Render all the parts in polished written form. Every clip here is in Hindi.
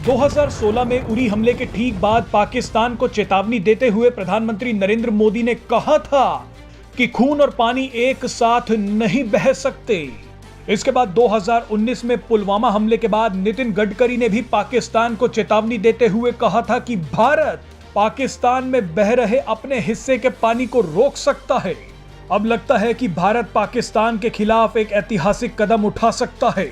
2016 में उरी हमले के ठीक बाद पाकिस्तान को चेतावनी देते हुए प्रधानमंत्री नरेंद्र मोदी ने कहा था कि खून और पानी एक साथ नहीं बह सकते। इसके बाद 2019 में पुलवामा हमले के बाद नितिन गडकरी ने भी पाकिस्तान को चेतावनी देते हुए कहा था कि भारत पाकिस्तान में बह रहे अपने हिस्से के पानी को रोक सकता है। अब लगता है कि भारत पाकिस्तान के खिलाफ एक ऐतिहासिक कदम उठा सकता है।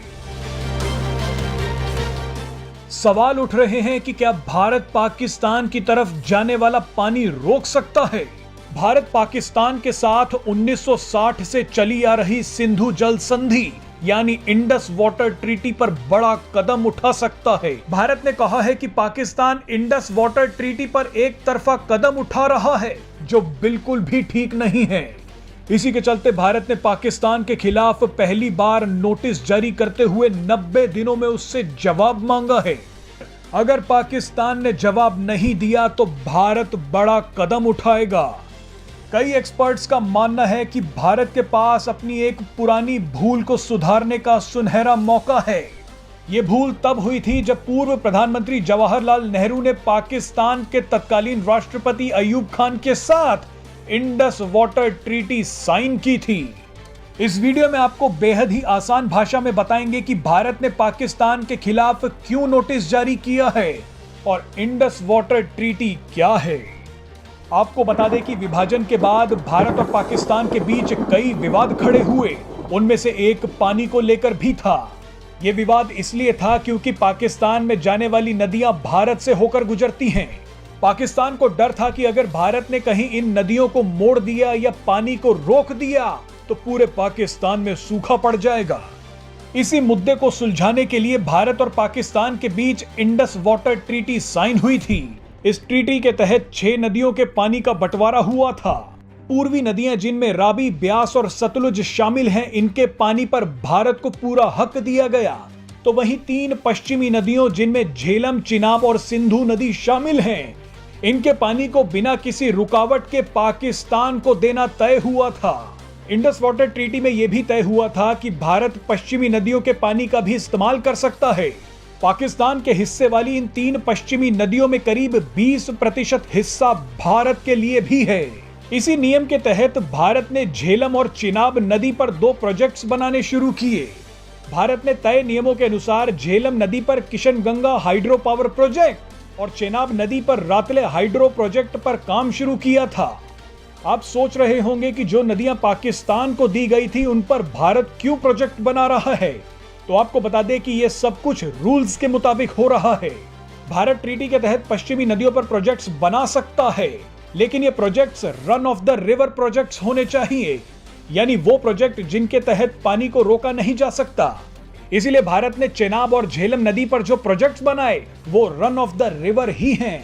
सवाल उठ रहे हैं कि क्या भारत पाकिस्तान की तरफ जाने वाला पानी रोक सकता है? भारत पाकिस्तान के साथ 1960 से चली आ रही सिंधु जल संधि यानी इंडस वाटर ट्रीटी पर बड़ा कदम उठा सकता है। भारत ने कहा है कि पाकिस्तान इंडस वाटर ट्रीटी पर एक तरफा कदम उठा रहा है, जो बिल्कुल भी ठीक नहीं है। इसी के चलते भारत ने पाकिस्तान के खिलाफ पहली बार नोटिस जारी करते हुए 90 दिनों में उससे जवाब मांगा है। अगर पाकिस्तान ने जवाब नहीं दिया तो भारत बड़ा कदम उठाएगा। कई एक्सपर्ट्स का मानना है कि भारत के पास अपनी एक पुरानी भूल को सुधारने का सुनहरा मौका है। यह भूल तब हुई थी जब पूर्व प्रधानमंत्री जवाहरलाल नेहरू ने पाकिस्तान के तत्कालीन राष्ट्रपति अयूब खान के साथ इंडस वाटर ट्रीटी साइन की थी। इस वीडियो में आपको बेहद ही आसान भाषा में बताएंगे कि भारत ने पाकिस्तान के खिलाफ क्यों नोटिस जारी किया है और इंडस वाटर ट्रीटी क्या है। आपको बता दें कि विभाजन के बाद भारत और पाकिस्तान के बीच कई विवाद खड़े हुए। उनमें से एक पानी को लेकर भी था। यह विवाद इसलिए था क्योंकि पाकिस्तान में जाने वाली नदियां भारत से होकर गुजरती हैं। पाकिस्तान को डर था कि अगर भारत ने कहीं इन नदियों को मोड़ दिया या पानी को रोक दिया तो पूरे पाकिस्तान में सूखा पड़ जाएगा। इसी मुद्दे को सुलझाने के लिए भारत और पाकिस्तान के बीच इंडस वाटर ट्रीटी साइन हुई थी। इस ट्रीटी के तहत 6 नदियों के पानी का बंटवारा हुआ था। पूर्वी नदियां जिनमें रावी, ब्यास और सतलुज शामिल हैं, इनके पानी पर भारत को पूरा हक दिया गया। तो वहीं 3 पश्चिमी नदियों जिनमें झेलम, चिनाब और सिंधु नदी शामिल हैं, इनके पानी को बिना किसी रुकावट के पाकिस्तान को देना तय हुआ था। इंडस वाटर ट्रीटी में यह भी तय हुआ था कि भारत पश्चिमी नदियों के पानी का भी इस्तेमाल कर सकता है। पाकिस्तान के हिस्से वाली इन 3 पश्चिमी नदियों में करीब 20% हिस्सा भारत के लिए भी है। इसी नियम के तहत भारत ने झेलम और चिनाब नदी पर 2 प्रोजेक्ट्स बनाने शुरू किए। भारत ने तय नियमों के अनुसार झेलम नदी पर किशनगंगा हाइड्रो पावर प्रोजेक्ट और चिनाब नदी पर रातले हाइड्रो प्रोजेक्ट पर काम शुरू किया था। आप सोच रहे होंगे कि जो नदियां पाकिस्तान को दी गई थी उन पर भारत क्यों प्रोजेक्ट बना रहा है। तो आपको बता दें कि यह सब कुछ रूल्स के मुताबिक हो रहा है। भारत ट्रीटी के तहत पश्चिमी नदियों पर प्रोजेक्ट्स बना सकता है, लेकिन ये projects run of the river projects होने चाहिए, यानी वो प्रोजेक्ट जिनके तहत पानी को रोका नहीं जा सकता। इसीलिए भारत ने चेनाब और झेलम नदी पर जो प्रोजेक्ट्स बनाए वो रन ऑफ द रिवर ही हैं।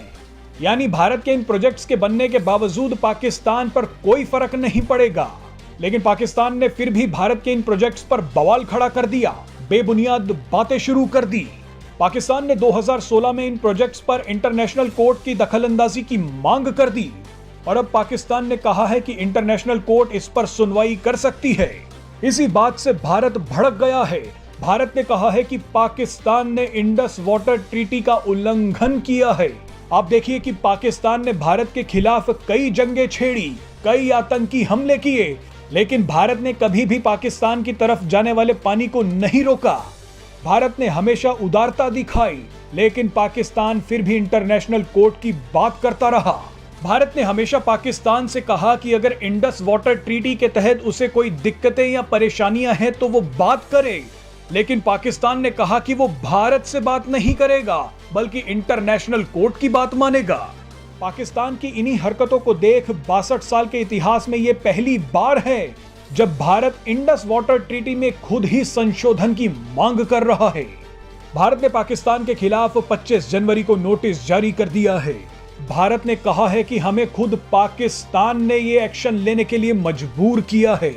यानी भारत के इन प्रोजेक्ट्स के बनने के बावजूद पाकिस्तान पर कोई फर्क नहीं पड़ेगा। लेकिन पाकिस्तान ने फिर भी भारत के इन प्रोजेक्ट्स पर बवाल खड़ा कर दिया, बेबुनियाद बातें शुरू कर दी। पाकिस्तान ने 2016 में इन प्रोजेक्ट्स पर इंटरनेशनल कोर्ट की दखलंदाजी की मांग कर दी और अब पाकिस्तान ने कहा है कि इंटरनेशनल कोर्ट इस पर सुनवाई कर सकती है। इसी बात से भारत भड़क गया है। भारत ने कहा है कि पाकिस्तान ने इंडस वाटर ट्रीटी का उल्लंघन किया है। आप देखिए कि पाकिस्तान ने भारत के खिलाफ कई जंगें छेड़ी, कई आतंकी हमले किए, लेकिन भारत ने कभी भी पाकिस्तान की तरफ जाने वाले पानी को नहीं रोका। भारत ने हमेशा उदारता दिखाई, लेकिन पाकिस्तान फिर भी इंटरनेशनल कोर्ट की बात करता रहा। भारत ने हमेशा पाकिस्तान से कहा कि अगर इंडस वाटर ट्रीटी के तहत उसे कोई दिक्कतें या परेशानियां हैं तो वो बात करे, लेकिन पाकिस्तान ने कहा कि वो भारत से बात नहीं करेगा बल्कि इंटरनेशनल कोर्ट की बात मानेगा। पाकिस्तान की इन्हीं हरकतों को देख 62 साल के इतिहास में यह पहली बार है जब भारत इंडस वाटर ट्रीटी में खुद ही संशोधन की मांग कर रहा है। भारत ने पाकिस्तान के खिलाफ 25 जनवरी को नोटिस जारी कर दिया है। भारत ने कहा है कि हमें खुद पाकिस्तान ने ये एक्शन लेने के लिए मजबूर किया है।